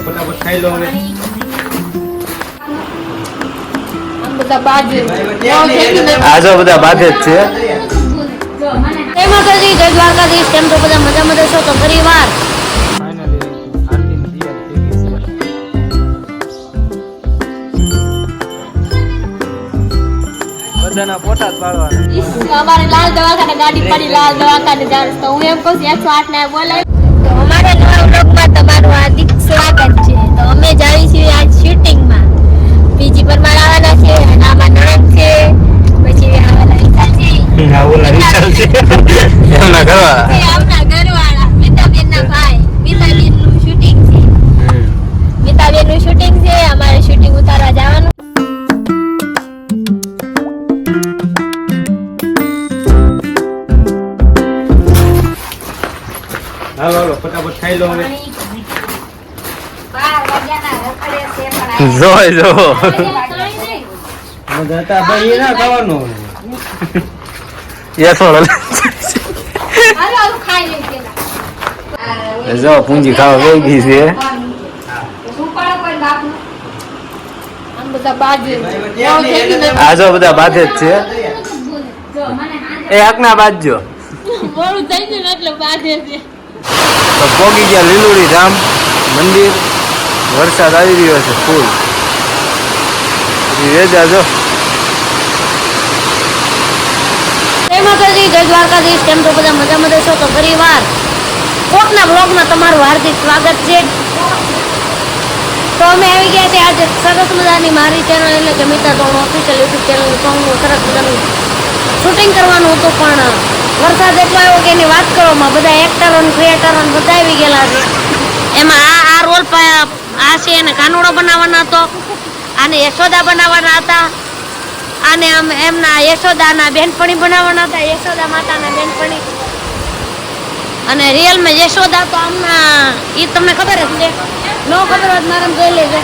ફટાફટ ખાઈ લો હવે. આજો બધા બાધે જ છે. એમાં તો જય દ્વારકાધીશ, તેમ તો બધા મજામાં છો તો ફરી વાર બધાના ફોટા જ પાડવાના. અમારે લાલ દવાખાને ગાડી પડી, લાલ દવાખાને જાણ તો હું એમ કહું 108 ને બોલાય. તો અમારે નવા બ્લોગમાં તમારું હાર્દિક સ્વાગત છે. તો અમે જઈ છીએ આજ શૂટિંગમાં. બીજી પરમાર આવવાના છે અને આમાં નણંદ છે, પછી આવવાના ઈચ્છાજી એમના ઘરવાળા આપણા ઘરવાળા મીતાબેનના ભાઈ. મીતાબેનનું શૂટિંગ છે. મીતાબેનનું શૂટિંગ છે. અમારે શૂટિંગ ઉતારવા જવાનું. હાલો હાલો ફટાફટ ખાઈ લો હવે. જોઈ જો બધા ભાઈ એ ના ખાવાનું. એ થોડો જો પૂંજી ખાવા વહી ગઈ છે. આજો બધા બાધે જ છે. એ હકના બાજજો મોડું થઈ ગયું ને એટલે બાધે છે. તો પોગી ગયા લીલુડી ધામ મંદિર. વરસાદ આવી રહ્યો છે ફૂલ. રેજા જો એમાં તો જય દ્વારકાધીશ, તેમ તો બધા મજામાં છો તો ફરી વાર કોકના બ્લોગમાં તમારું હાર્દિક સ્વાગત છે. તો અમે આવી ગયા છે આજે સરસ મજાની મારી ચેનલ એટલે કે મિતા તોણ ઓફિશિયલ યુટ્યુબ ચેનલ સોંગનું સરસ મજાનું શૂટિંગ કરવાનું હતું, પણ વરસાદ એટલો આવ્યો કે એની વાત કરવામાં બધા એક્ટરો અને ક્રિએટરો બધા આવી ગયેલા છે. એમાં આ રોલ આ છે એને કાનુડો બનાવવાનો હતો, આને યશોદા બનાવવાના હતા, આને એમના યશોદાના બેનપણી બનાવવાના હતા, યશોદા માતાના બેનપણી. અને રિયલમાં યશોદા તો આમના એ તમને ખબર જ છે, નો ખબર હોત મારે જોઈ લેજે.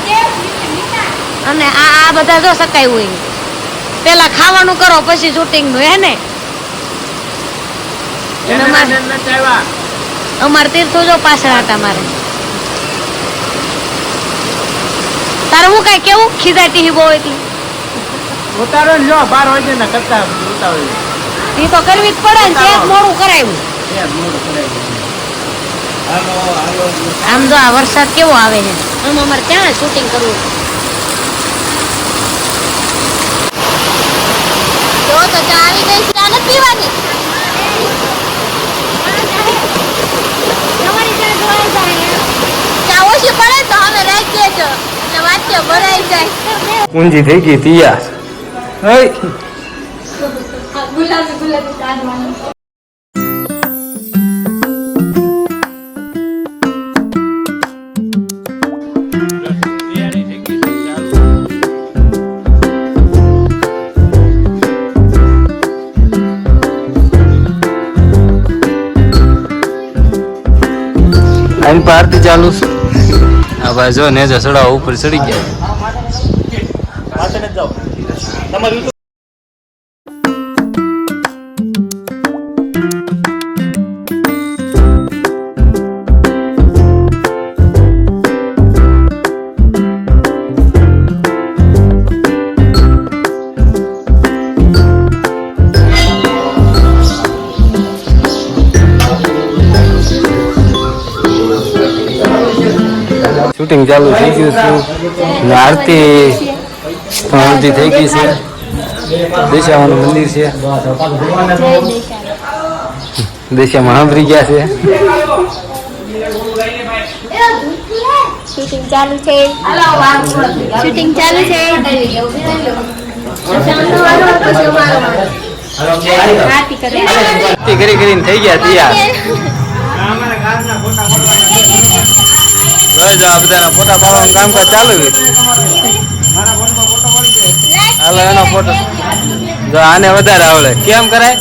અને આ બધા જો શકાય હોય પેલા ખાવાનું કરો પછી શૂટિંગનું હે ને. અમારે તીર્થો જો પાછળ હતા મારે. તારે હું કઈ કેવું ખીજાતી હી બહુ હતી ઉતારો ને જો 12 વાગે ના કરતા ઉતારો એ તો કરવી જ પડે ને. ત્યાં મોડું કરાવ્યું. આમ જો આ વરસાદ કેવો આવે છે. આમ અમારે ક્યાં શૂટિંગ કરવું. જો તો ચા આવી ગઈ છે. ચા નથી પીવાની. ચા ઓછી પડે તો અમે રાખીએ છો એટલે વાંચીએ ભરાઈ જાય. પૂંજી થઈ ગઈ તૈયાર. ગુલાબી ગુલાબી કાઢવાનું. આની પારતી ચાલુ છે. આ ભાઈ જો ને ચડાવ ઉપર ચડી ગયા. શૂટિંગ ચાલુ થઈ ગયું છે. આરતી અડધી થઈ ગઈ છે. દેશામાનું મંદિર છે. દેશામાં સાંભળી ગયા છે. શૂટિંગ ચાલુ છે. શૂટિંગ ચાલુ છે. કરી કરીને થઈ ગયા તૈયાર. બધાના ફોટા પાડવાનું કામકાજ ચાલુ છે. હાલો એનો ફોટો જો આને વધારે આવડે કેમ કરાય.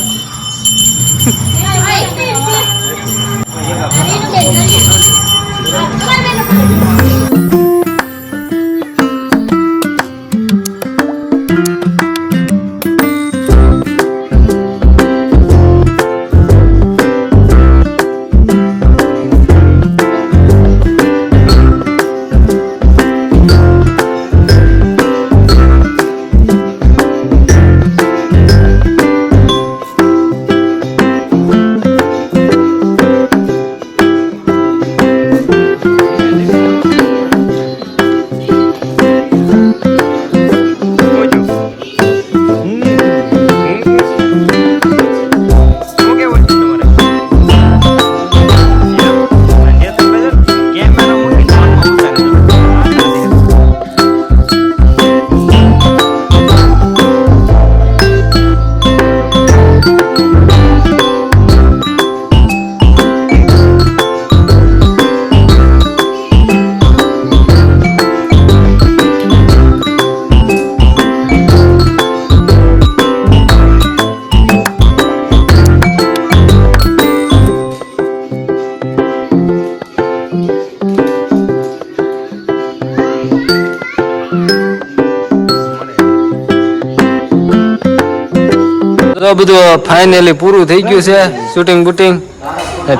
તો બધું ફાઇનલી પૂરું થઈ ગયું છે શૂટિંગ બુટિંગ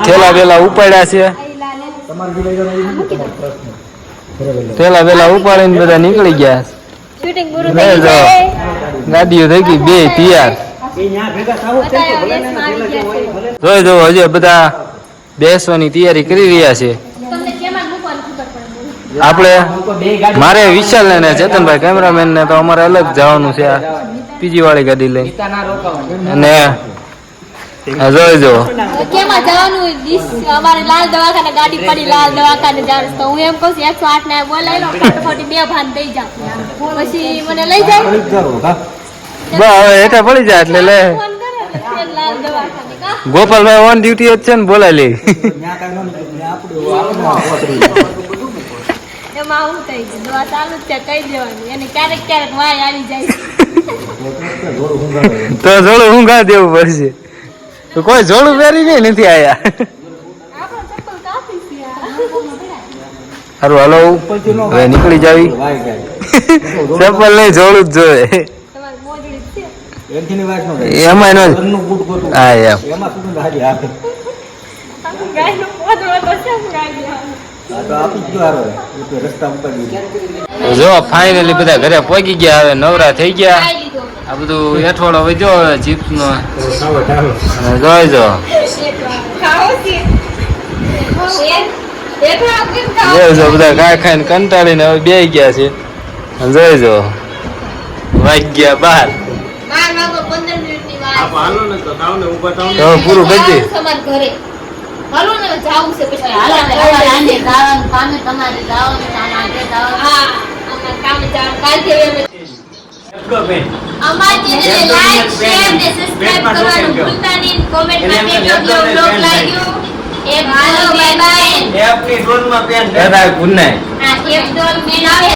થેલા બેલા ઉપાડ્યા છે થેલા બેલા ઉપાડીને બધા નીકળી ગયા શૂટિંગ પૂરું લે થઈ જો ગયું ગાડીઓ થઈ ગઈ બે તૈયાર જોઈ જો હજી બધા બેસવાની તૈયારી કરી રહ્યા છે તમને કેમાં મૂકવાનું ખબર પડે આપણે મારે વિશાલ ને ચેતનભાઈ કેમેરામેન ને તો અમારે અલગ જવાનું છે આ બીજી વાળી ગાડી લઈને અને આ જોઈ જો કેમાં જવાનું અમારે લાલ દવાખાને ગાડી પડી લાલ દવાખાને જવાનું તો હું એમ કહું છું 108 ને બોલાવી લો ફટાફટ બે ભાન દઈ જાવ પછી મને લઈ જાય બસ હવે હેઠા પડી જાય એટલે લે ફોન કરે ને લાલ દવાખાને કા ગોપાલભાઈ ઓન ડ્યુટી જ છે ને બોલાવી લે એમાં આવું થઈ ગયું દવા ચાલુ જ છે કહી દેવાનું એને ક્યારેક ક્યારેક વાય આવી જાય તો જોડું ઊંઘા દેવું પડશે તો કોઈ જોડું પહેરીને નથી આયા આપણો ચપ્પલ કાફી છે સારું હાલો હવે નીકળી જાવી ચપ્પલ નહીં જોડું જ જોઈએ તમારી મોજડી છે એમાં નો હા એમ ગાયનું મોજડો તો છે ગાય જો ફાઇનલી બધા ઘરે પહોંચી ગયા હવે નવરા થઈ ગયા ખાઈ લીધો આ બધું એઠવાડો વધ્યો હવે ચિપ્સ નો જોઈ જો ખાઓ છે જોઈ જો બધા ખાઈ ખાઈને કંટાળીને હવે બેસી ગયા છે અને જોઈ જો વાગ્યા 12 15 મિનિટની વાત હાલો ને તો તાવને ઊભા થાવ તો પૂરું કરી દે તમાર ઘરે હાલો ને જાવું છે પછી હાલો ને, અમારે આને જવાનું, કામે તમારે જવાનું, આને જવાનું. હા અમાર કામે જાવ કાલથી અમે અમારી ચેનલને લાઈક શેર ને સબસ્ક્રાઇબ કરવાનું ભૂલતા નહીં કોમેન્ટમાં કહેજો કે બ્લોગ લાગ્યો એક હાલો બાય બાય એપની ડોલમાં પેન દાદા ગુડ નાઈટ આ એક ડોલ મેન આવે